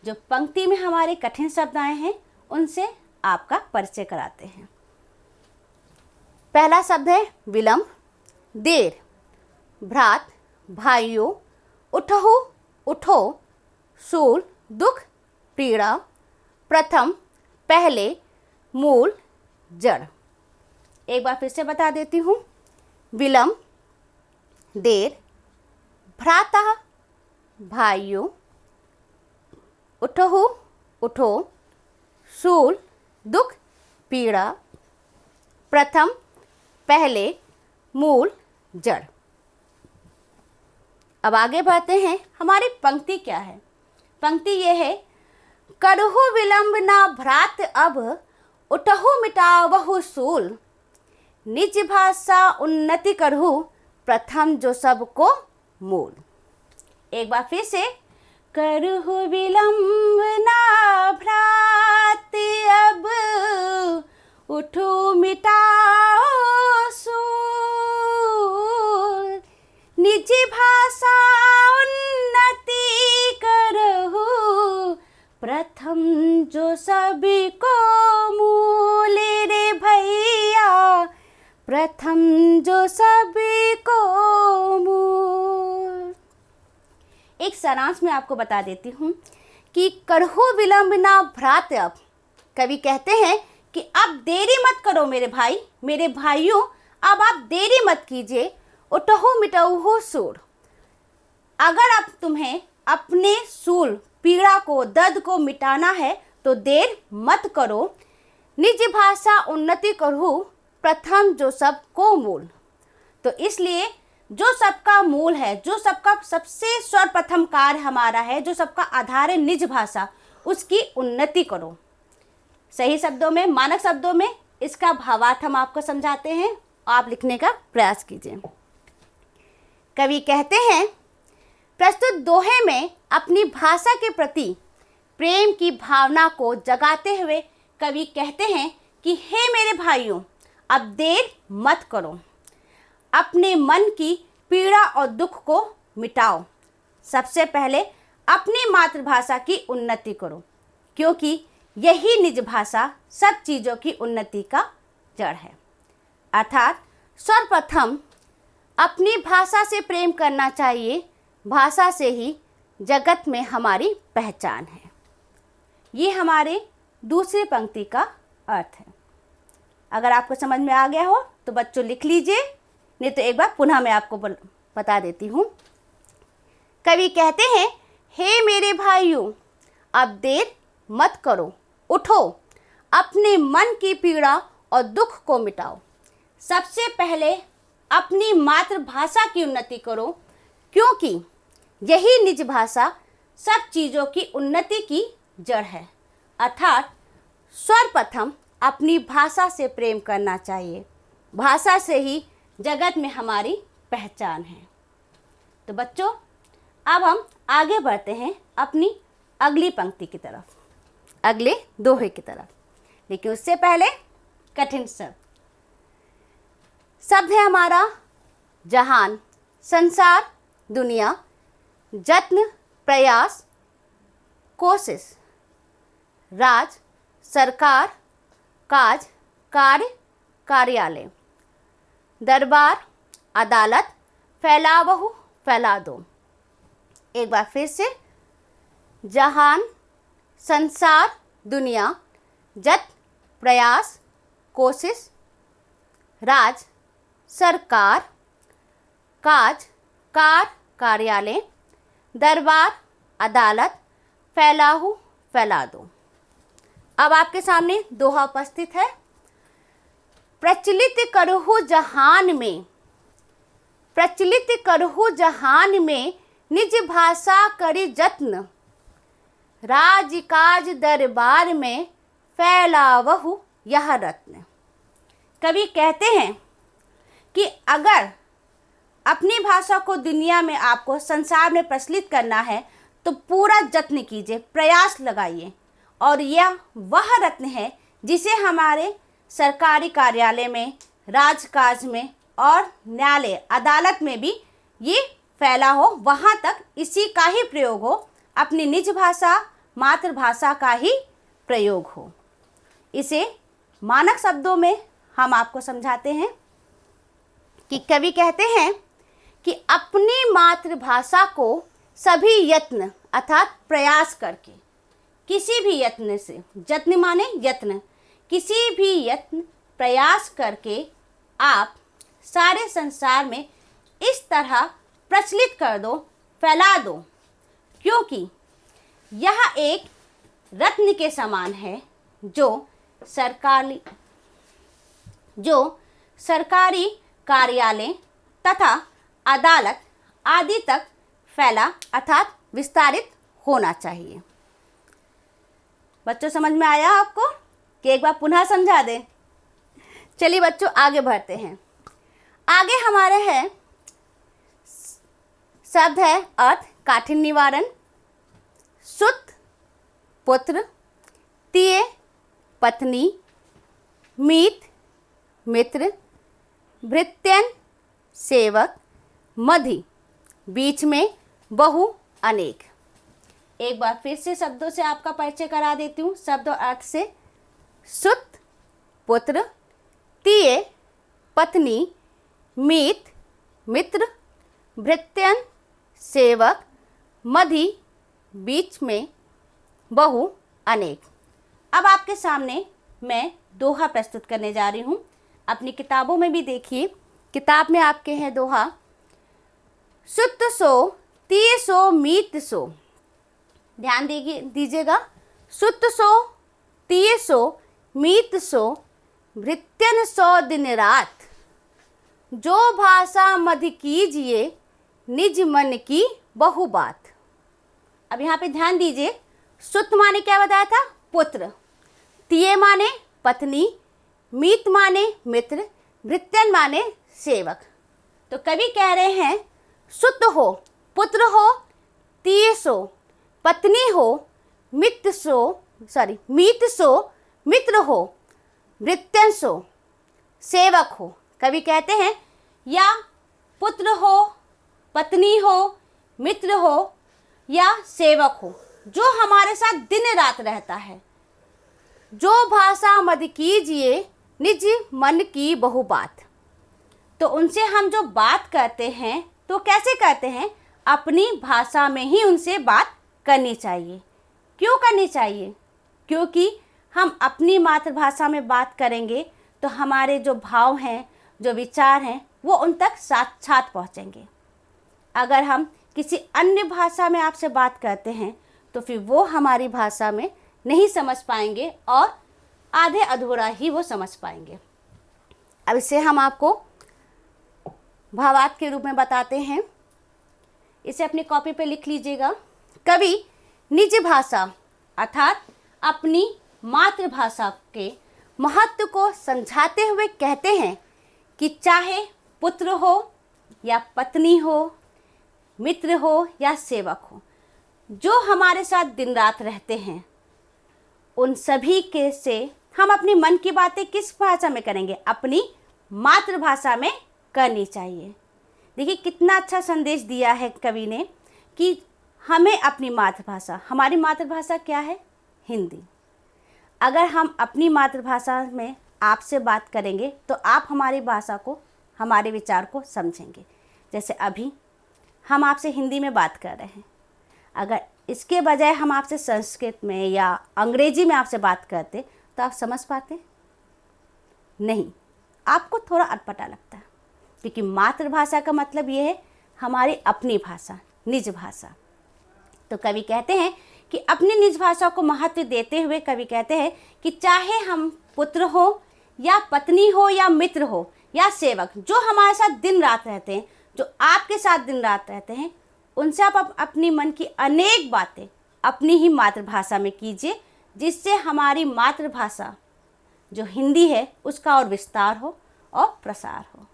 जो पंक्ति में हमारे कठिन शब्द आए हैं उनसे आपका परिचय कराते हैं। पहला शब्द है विलंब, देर, भ्रात, भाइयों, उठहु, उठो, शूल, दुख, पीड़ा, प्रथम, पहले, मूल, जड़। एक बार फिर से बता देती हूँ। विलंब, देर, भ्राता, भाइयों, उठहु, उठो, शूल, दुख, पीड़ा, प्रथम, पहले, मूल, जड़। अब आगे बढ़ते हैं। हमारी पंक्ति क्या है? पंक्ति ये है, करहु विलंब ना भ्रात अब, उठहु मिटावहु शूल, निज भाषा उन्नति करहु, प्रथम जो सबको मूल। एक बार फिर से, करहु विलंब ना भ्रात अब, उठो मिटाओ शूल, निज भाषा उन्नति करहु, प्रथम जो सभी को मूल रे भैया, प्रथम जो सभी को मूल। एक सारांश में आपको बता देती हूँ कि करहु विलंब ना भ्रात अब। कवि कहते हैं कि अब देरी मत करो मेरे भाई, मेरे भाइयों, अब आप देरी मत कीजिए। उठहु मिटाओ शूल, अगर अब तुम्हें अपने शूल, पीड़ा को, दर्द को मिटाना है तो देर मत करो। निज भाषा उन्नति करहु, प्रथम जो सबको मूल। तो इसलिए जो सबका मूल है, जो सबका सबसे सर्वप्रथम कार्य हमारा है, जो सबका आधार है निज भाषा, उसकी उन्नति करो। सही शब्दों में, मानक शब्दों में इसका भावार्थ हम आपको समझाते हैं, आप लिखने का प्रयास कीजिए। कवि कहते हैं, प्रस्तुत दोहे में अपनी भाषा के प्रति प्रेम की भावना को जगाते हुए कवि कहते हैं कि हे मेरे भाइयों, अब देर मत करो, अपने मन की पीड़ा और दुख को मिटाओ। सबसे पहले अपनी मातृभाषा की उन्नति करो, क्योंकि यही निज भाषा सब चीज़ों की उन्नति का जड़ है। अर्थात सर्वप्रथम अपनी भाषा से प्रेम करना चाहिए, भाषा से ही जगत में हमारी पहचान है। ये हमारे दूसरी पंक्ति का अर्थ है। अगर आपको समझ में आ गया हो तो बच्चों लिख लीजिए, नहीं तो एक बार पुनः मैं आपको बता देती हूँ। कवि कहते हैं, हे मेरे भाइयों, अब देर मत करो, उठो, अपने मन की पीड़ा और दुख को मिटाओ। सबसे पहले अपनी मातृभाषा की उन्नति करो, क्योंकि यही निज भाषा सब चीज़ों की उन्नति की जड़ है। अर्थात सर्वप्रथम अपनी भाषा से प्रेम करना चाहिए, भाषा से ही जगत में हमारी पहचान है। तो बच्चों, अब हम आगे बढ़ते हैं अपनी अगली पंक्ति की तरफ, अगले दोहे की तरफ। लेकिन उससे पहले कठिन शब्द है हमारा जहान, संसार, दुनिया, जत्न, प्रयास, कोशिश, राज, सरकार, काज, कार्य, कार्यालय, दरबार, अदालत, फैलावहु, फैला दो। एक बार फिर से, जहान, संसार, दुनिया, जत्न, प्रयास, कोशिश, राज, सरकार, काज, कार्यालय, दरबार, अदालत, फैलाहु, फैला दो। अब आपके सामने दोहा उपस्थित है। प्रचलित करहु जहान में, प्रचलित करहु जहान में, निज भाषा करी जत्न, राज काज दरबार में, फैलावहु यह रत्न। कवि कहते हैं कि अगर अपनी भाषा को दुनिया में, आपको संसार में प्रचलित करना है तो पूरा जत्न कीजिए, प्रयास लगाइए। और यह वह रत्न है जिसे हमारे सरकारी कार्यालय में, राजकाज में और न्यायालय, अदालत में भी ये फैला हो, वहाँ तक इसी का ही प्रयोग हो। अपनी निज भाषा, मातृभाषा का ही प्रयोग हो। इसे मानक शब्दों में हम आपको समझाते हैं कि कवि कहते हैं कि अपनी मातृभाषा को सभी यत्न अर्थात प्रयास करके, किसी भी यत्न से, यत्न माने यत्न, किसी भी यत्न प्रयास करके आप सारे संसार में इस तरह प्रचलित कर दो, फैला दो, क्योंकि यह एक रत्न के समान है जो सरकारी कार्यालय तथा अदालत आदि तक फैला अर्थात विस्तारित होना चाहिए। बच्चों समझ में आया आपको कि एक बार पुनः समझा दें? चलिए बच्चों आगे बढ़ते हैं। आगे हमारे है शब्द है अर्थ काठिन्य निवारण, सुत पुत्र, तिये पत्नी, मीत मित्र, भृत्यन सेवक, मधि बीच में बहु अनेक। एक बार फिर से शब्दों से आपका परिचय करा देती हूँ, शब्द और अर्थ से। सुत पुत्र, तिये पत्नी, मीत मित्र, भृत्यन सेवक, मधि बीच में बहु अनेक। अब आपके सामने मैं दोहा प्रस्तुत करने जा रही हूँ। अपनी किताबों में भी देखिए, किताब में आपके हैं दोहा। सुत सो, तिये सो, मीत सो। ध्यान दीजिएगा। सुत सो, तिये सो, मीत सो, भृत्यन सो दिन रात। जो भाषा मधि कीजिए, निज मन की बहु बात। अब यहाँ पे ध्यान दीजिए। सुत माने क्या बताया था? पुत्र। तिये माने पत्नी, मीत माने मित्र, भृत्यन माने सेवक। तो कवि कह रहे हैं सुत हो, पुत्र हो, तिये सो, पत्नी हो, मीत सो, मित्र हो, भृत्यन सो, सेवक हो। कवि कहते हैं या पुत्र हो, पत्नी हो, मित्र हो या सेवक हो, जो हमारे साथ दिन रात रहता है। जो भाषा मधि कीजिए, निज मन की बहु बात। तो उनसे हम जो बात करते हैं तो कैसे करते हैं? अपनी भाषा में ही उनसे बात करनी चाहिए। क्यों करनी चाहिए? क्योंकि हम अपनी मातृभाषा में बात करेंगे तो हमारे जो भाव हैं, जो विचार हैं, वो उन तक साक्षात पहुँचेंगे। अगर हम किसी अन्य भाषा में आपसे बात करते हैं तो फिर वो हमारी भाषा में नहीं समझ पाएंगे और आधे अधूरा ही वो समझ पाएंगे। अब इसे हम आपको भावार्थ के रूप में बताते हैं। इसे अपनी कॉपी पे लिख लीजिएगा। कवि निज भाषा अर्थात अपनी मातृभाषा के महत्व को समझाते हुए कहते हैं कि चाहे पुत्र हो या पत्नी हो, मित्र हो या सेवक हो, जो हमारे साथ दिन रात रहते हैं, उन सभी के से हम अपनी मन की बातें किस भाषा में करेंगे? अपनी मातृभाषा में करनी चाहिए। देखिए कितना अच्छा संदेश दिया है कवि ने कि हमें अपनी मातृभाषा, हमारी मातृभाषा क्या है? हिंदी। अगर हम अपनी मातृभाषा में आपसे बात करेंगे तो आप हमारी भाषा को, हमारे विचार को समझेंगे। जैसे अभी हम आपसे हिंदी में बात कर रहे हैं, अगर इसके बजाय हम आपसे संस्कृत में या अंग्रेजी में आपसे बात करते तो आप समझ पाते? नहीं, आपको थोड़ा अटपटा लगता है, क्योंकि मातृभाषा का मतलब ये है हमारी अपनी भाषा, निज भाषा। तो कवि कहते हैं कि अपनी निज भाषा को महत्व देते हुए कवि कहते हैं कि चाहे हम पुत्र हो या पत्नी हो या मित्र हो या सेवक, जो हमारे साथ दिन रात रहते हैं, जो आपके साथ दिन रात रहते हैं, उनसे आप अपनी मन की अनेक बातें अपनी ही मातृभाषा में कीजिए, जिससे हमारी मातृभाषा जो हिंदी है उसका और विस्तार हो और प्रसार हो।